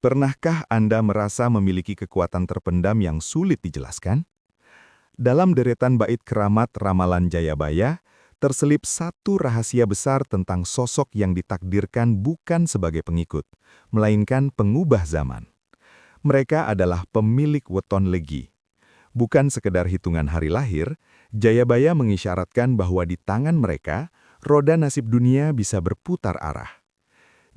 Pernahkah Anda merasa memiliki kekuatan terpendam yang sulit dijelaskan? Dalam deretan bait keramat Ramalan Jayabaya, terselip satu rahasia besar tentang sosok yang ditakdirkan bukan sebagai pengikut, melainkan pengubah zaman. Mereka adalah pemilik weton legi. Bukan sekedar hitungan hari lahir, Jayabaya mengisyaratkan bahwa di tangan mereka, roda nasib dunia bisa berputar arah.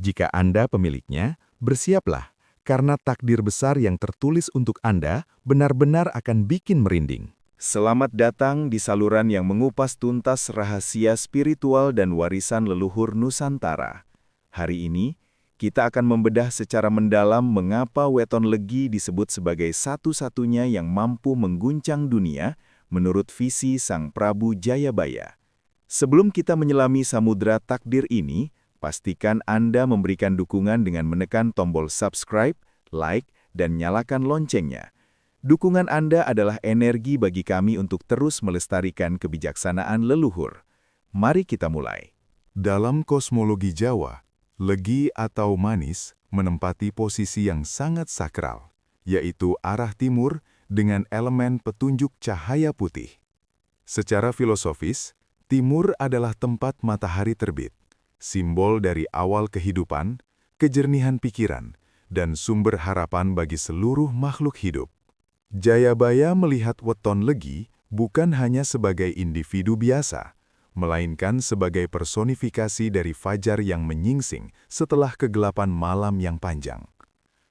Jika Anda pemiliknya, bersiaplah, karena takdir besar yang tertulis untuk Anda benar-benar akan bikin merinding. Selamat datang di saluran yang mengupas tuntas rahasia spiritual dan warisan leluhur Nusantara. Hari ini, kita akan membedah secara mendalam mengapa weton legi disebut sebagai satu-satunya yang mampu mengguncang dunia menurut visi Sang Prabu Jayabaya. Sebelum kita menyelami samudra takdir ini, pastikan Anda memberikan dukungan dengan menekan tombol subscribe, like, dan nyalakan loncengnya. Dukungan Anda adalah energi bagi kami untuk terus melestarikan kebijaksanaan leluhur. Mari kita mulai. Dalam kosmologi Jawa, legi atau manis menempati posisi yang sangat sakral, yaitu arah timur dengan elemen petunjuk cahaya putih. Secara filosofis, timur adalah tempat matahari terbit, simbol dari awal kehidupan, kejernihan pikiran, dan sumber harapan bagi seluruh makhluk hidup. Jayabaya melihat weton legi bukan hanya sebagai individu biasa, melainkan sebagai personifikasi dari fajar yang menyingsing setelah kegelapan malam yang panjang.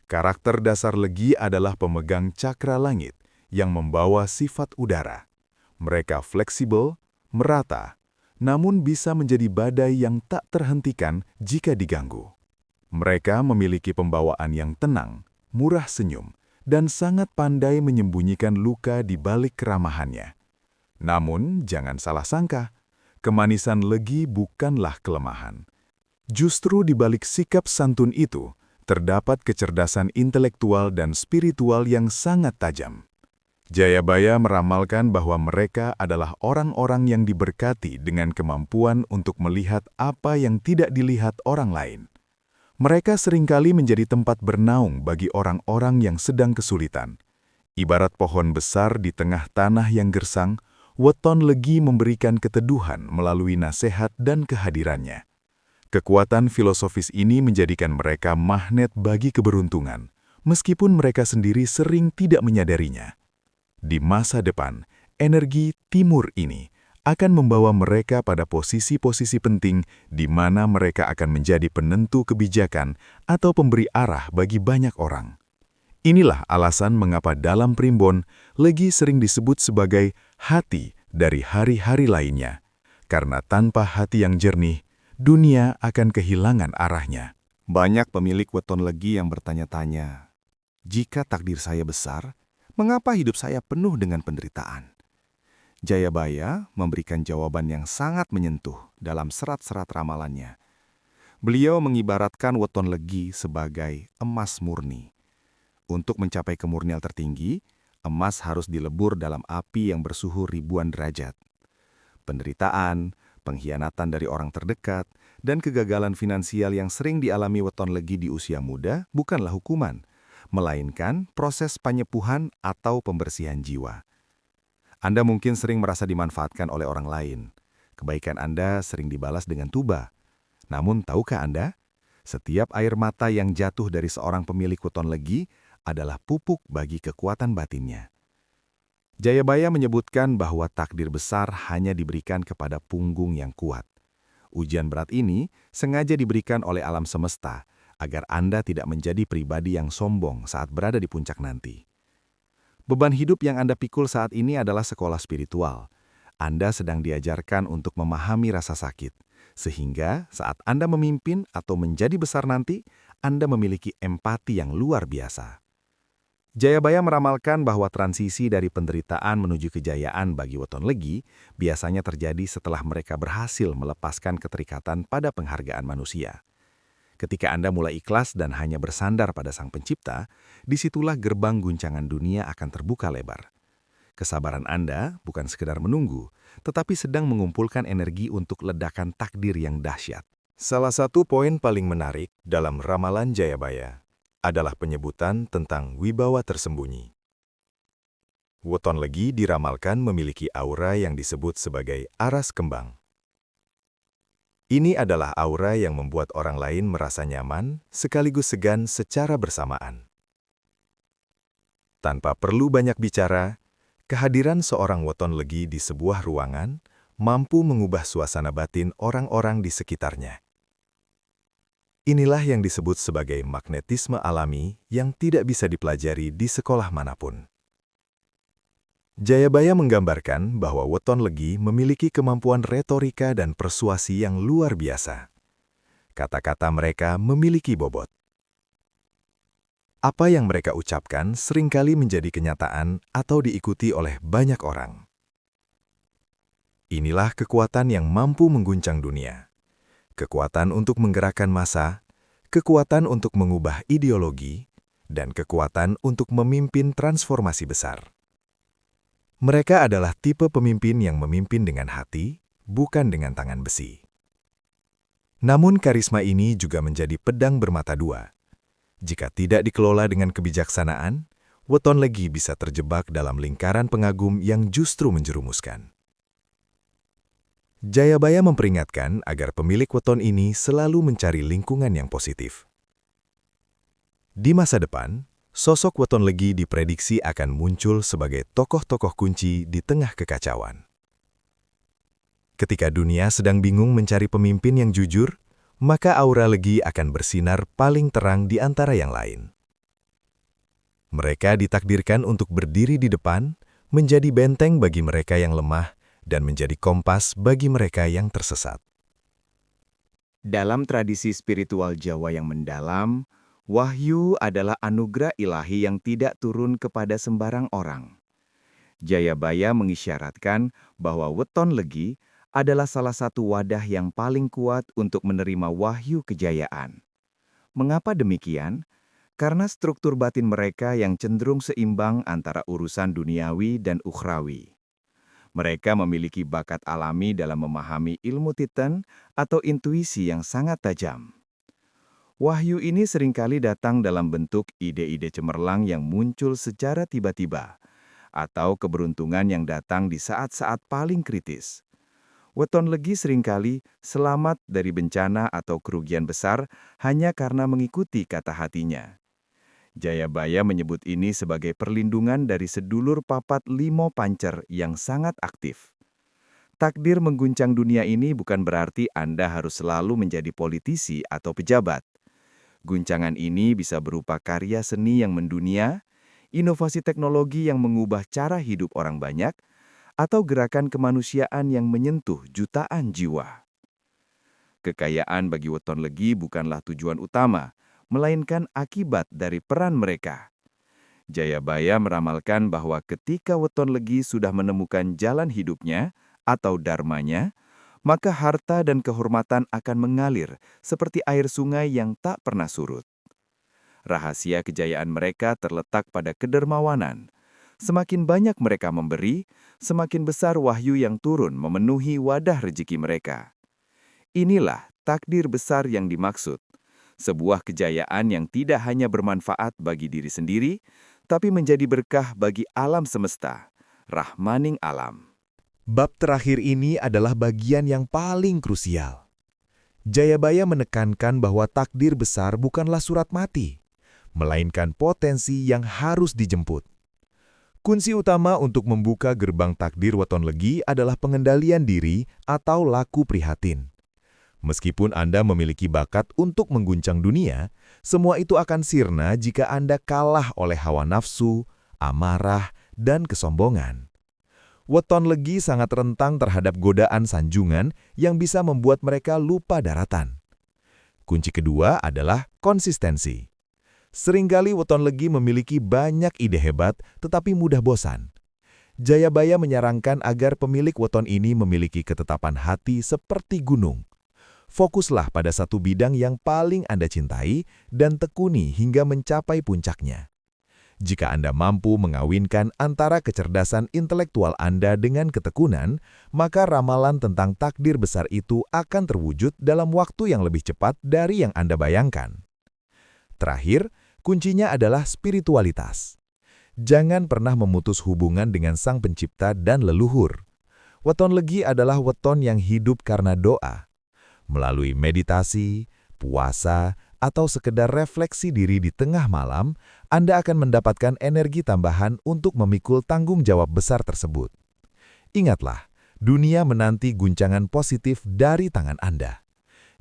Karakter dasar legi adalah pemegang cakra langit yang membawa sifat udara. Mereka fleksibel, merata, namun bisa menjadi badai yang tak terhentikan jika diganggu. Mereka memiliki pembawaan yang tenang, murah senyum, dan sangat pandai menyembunyikan luka di balik keramahannya. Namun, jangan salah sangka, kemanisan legi bukanlah kelemahan. Justru di balik sikap santun itu, terdapat kecerdasan intelektual dan spiritual yang sangat tajam. Jayabaya meramalkan bahwa mereka adalah orang-orang yang diberkati dengan kemampuan untuk melihat apa yang tidak dilihat orang lain. Mereka seringkali menjadi tempat bernaung bagi orang-orang yang sedang kesulitan. Ibarat pohon besar di tengah tanah yang gersang, weton legi memberikan keteduhan melalui nasihat dan kehadirannya. Kekuatan filosofis ini menjadikan mereka magnet bagi keberuntungan, meskipun mereka sendiri sering tidak menyadarinya. Di masa depan, energi timur ini akan membawa mereka pada posisi-posisi penting di mana mereka akan menjadi penentu kebijakan atau pemberi arah bagi banyak orang. Inilah alasan mengapa dalam primbon, legi sering disebut sebagai hati dari hari-hari lainnya. Karena tanpa hati yang jernih, dunia akan kehilangan arahnya. Banyak pemilik weton legi yang bertanya-tanya, jika takdir saya besar, mengapa hidup saya penuh dengan penderitaan? Jayabaya memberikan jawaban yang sangat menyentuh dalam serat-serat ramalannya. Beliau mengibaratkan weton legi sebagai emas murni. Untuk mencapai kemurnian tertinggi, emas harus dilebur dalam api yang bersuhu ribuan derajat. Penderitaan, pengkhianatan dari orang terdekat, dan kegagalan finansial yang sering dialami weton legi di usia muda bukanlah hukuman, melainkan proses penyepuhan atau pembersihan jiwa. Anda mungkin sering merasa dimanfaatkan oleh orang lain. Kebaikan Anda sering dibalas dengan tuba. Namun tahukah Anda, setiap air mata yang jatuh dari seorang pemilik weton legi adalah pupuk bagi kekuatan batinnya. Jayabaya menyebutkan bahwa takdir besar hanya diberikan kepada punggung yang kuat. Ujian berat ini sengaja diberikan oleh alam semesta agar Anda tidak menjadi pribadi yang sombong saat berada di puncak nanti. Beban hidup yang Anda pikul saat ini adalah sekolah spiritual. Anda sedang diajarkan untuk memahami rasa sakit, sehingga saat Anda memimpin atau menjadi besar nanti, Anda memiliki empati yang luar biasa. Jayabaya meramalkan bahwa transisi dari penderitaan menuju kejayaan bagi weton legi biasanya terjadi setelah mereka berhasil melepaskan keterikatan pada penghargaan manusia. Ketika Anda mulai ikhlas dan hanya bersandar pada Sang Pencipta, disitulah gerbang guncangan dunia akan terbuka lebar. Kesabaran Anda bukan sekedar menunggu, tetapi sedang mengumpulkan energi untuk ledakan takdir yang dahsyat. Salah satu poin paling menarik dalam ramalan Jayabaya adalah penyebutan tentang wibawa tersembunyi. Weton Legi diramalkan memiliki aura yang disebut sebagai aras kembang. Ini adalah aura yang membuat orang lain merasa nyaman sekaligus segan secara bersamaan. Tanpa perlu banyak bicara, kehadiran seorang weton legi di sebuah ruangan mampu mengubah suasana batin orang-orang di sekitarnya. Inilah yang disebut sebagai magnetisme alami yang tidak bisa dipelajari di sekolah manapun. Jayabaya menggambarkan bahwa weton legi memiliki kemampuan retorika dan persuasi yang luar biasa. Kata-kata mereka memiliki bobot. Apa yang mereka ucapkan seringkali menjadi kenyataan atau diikuti oleh banyak orang. Inilah kekuatan yang mampu mengguncang dunia. Kekuatan untuk menggerakkan massa, kekuatan untuk mengubah ideologi, dan kekuatan untuk memimpin transformasi besar. Mereka adalah tipe pemimpin yang memimpin dengan hati, bukan dengan tangan besi. Namun karisma ini juga menjadi pedang bermata dua. Jika tidak dikelola dengan kebijaksanaan, weton legi bisa terjebak dalam lingkaran pengagum yang justru menjerumuskan. Jayabaya memperingatkan agar pemilik weton ini selalu mencari lingkungan yang positif. Di masa depan, sosok weton legi diprediksi akan muncul sebagai tokoh-tokoh kunci di tengah kekacauan. Ketika dunia sedang bingung mencari pemimpin yang jujur, maka aura legi akan bersinar paling terang di antara yang lain. Mereka ditakdirkan untuk berdiri di depan, menjadi benteng bagi mereka yang lemah, dan menjadi kompas bagi mereka yang tersesat. Dalam tradisi spiritual Jawa yang mendalam, wahyu adalah anugerah ilahi yang tidak turun kepada sembarang orang. Jayabaya mengisyaratkan bahwa weton legi adalah salah satu wadah yang paling kuat untuk menerima wahyu kejayaan. Mengapa demikian? Karena struktur batin mereka yang cenderung seimbang antara urusan duniawi dan ukhrawi. Mereka memiliki bakat alami dalam memahami ilmu titan atau intuisi yang sangat tajam. Wahyu ini seringkali datang dalam bentuk ide-ide cemerlang yang muncul secara tiba-tiba, atau keberuntungan yang datang di saat-saat paling kritis. Weton legi seringkali selamat dari bencana atau kerugian besar hanya karena mengikuti kata hatinya. Jayabaya menyebut ini sebagai perlindungan dari sedulur papat limo pancer yang sangat aktif. Takdir mengguncang dunia ini bukan berarti Anda harus selalu menjadi politisi atau pejabat. Guncangan ini bisa berupa karya seni yang mendunia, inovasi teknologi yang mengubah cara hidup orang banyak, atau gerakan kemanusiaan yang menyentuh jutaan jiwa. Kekayaan bagi weton legi bukanlah tujuan utama, melainkan akibat dari peran mereka. Jayabaya meramalkan bahwa ketika weton legi sudah menemukan jalan hidupnya atau dharmanya, maka harta dan kehormatan akan mengalir seperti air sungai yang tak pernah surut. Rahasia kejayaan mereka terletak pada kedermawanan. Semakin banyak mereka memberi, semakin besar wahyu yang turun memenuhi wadah rezeki mereka. Inilah takdir besar yang dimaksud. Sebuah kejayaan yang tidak hanya bermanfaat bagi diri sendiri, tapi menjadi berkah bagi alam semesta, rahmaning alam. Bab terakhir ini adalah bagian yang paling krusial. Jayabaya menekankan bahwa takdir besar bukanlah surat mati, melainkan potensi yang harus dijemput. Kunci utama untuk membuka gerbang takdir weton legi adalah pengendalian diri atau laku prihatin. Meskipun Anda memiliki bakat untuk mengguncang dunia, semua itu akan sirna jika Anda kalah oleh hawa nafsu, amarah, dan kesombongan. Weton legi sangat rentang terhadap godaan sanjungan yang bisa membuat mereka lupa daratan. Kunci kedua adalah konsistensi. Seringkali weton legi memiliki banyak ide hebat tetapi mudah bosan. Jayabaya menyarankan agar pemilik weton ini memiliki ketetapan hati seperti gunung. Fokuslah pada satu bidang yang paling Anda cintai dan tekuni hingga mencapai puncaknya. Jika Anda mampu mengawinkan antara kecerdasan intelektual Anda dengan ketekunan, maka ramalan tentang takdir besar itu akan terwujud dalam waktu yang lebih cepat dari yang Anda bayangkan. Terakhir, Kuncinya adalah spiritualitas. Jangan pernah memutus hubungan dengan Sang Pencipta dan leluhur. Weton Legi adalah weton yang hidup karena doa. Melalui meditasi, puasa, atau sekedar refleksi diri di tengah malam, Anda akan mendapatkan energi tambahan untuk memikul tanggung jawab besar tersebut. Ingatlah, dunia menanti guncangan positif dari tangan Anda.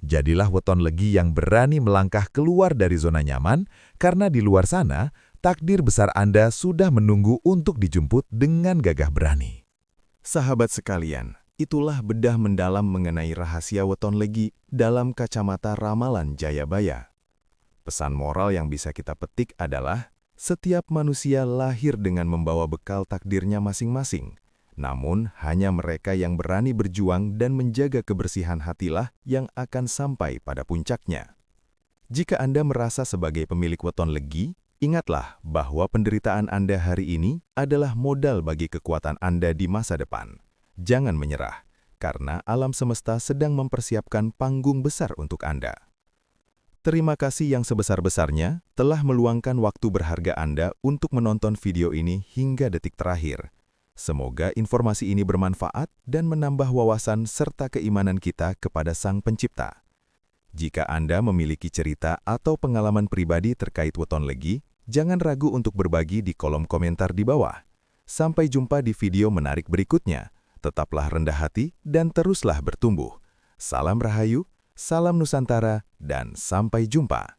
Jadilah weton Legi yang berani melangkah keluar dari zona nyaman, karena di luar sana, takdir besar Anda sudah menunggu untuk dijemput dengan gagah berani. Sahabat sekalian, itulah bedah mendalam mengenai rahasia weton Legi dalam kacamata ramalan Jayabaya. Pesan moral yang bisa kita petik adalah, setiap manusia lahir dengan membawa bekal takdirnya masing-masing. Namun, hanya mereka yang berani berjuang dan menjaga kebersihan hatilah yang akan sampai pada puncaknya. Jika Anda merasa sebagai pemilik weton Legi, ingatlah bahwa penderitaan Anda hari ini adalah modal bagi kekuatan Anda di masa depan. Jangan menyerah, karena alam semesta sedang mempersiapkan panggung besar untuk Anda. Terima kasih yang sebesar-besarnya telah meluangkan waktu berharga Anda untuk menonton video ini hingga detik terakhir. Semoga informasi ini bermanfaat dan menambah wawasan serta keimanan kita kepada Sang Pencipta. Jika Anda memiliki cerita atau pengalaman pribadi terkait weton Legi, jangan ragu untuk berbagi di kolom komentar di bawah. Sampai jumpa di video menarik berikutnya. Tetaplah rendah hati dan teruslah bertumbuh. Salam Rahayu, salam Nusantara, dan sampai jumpa.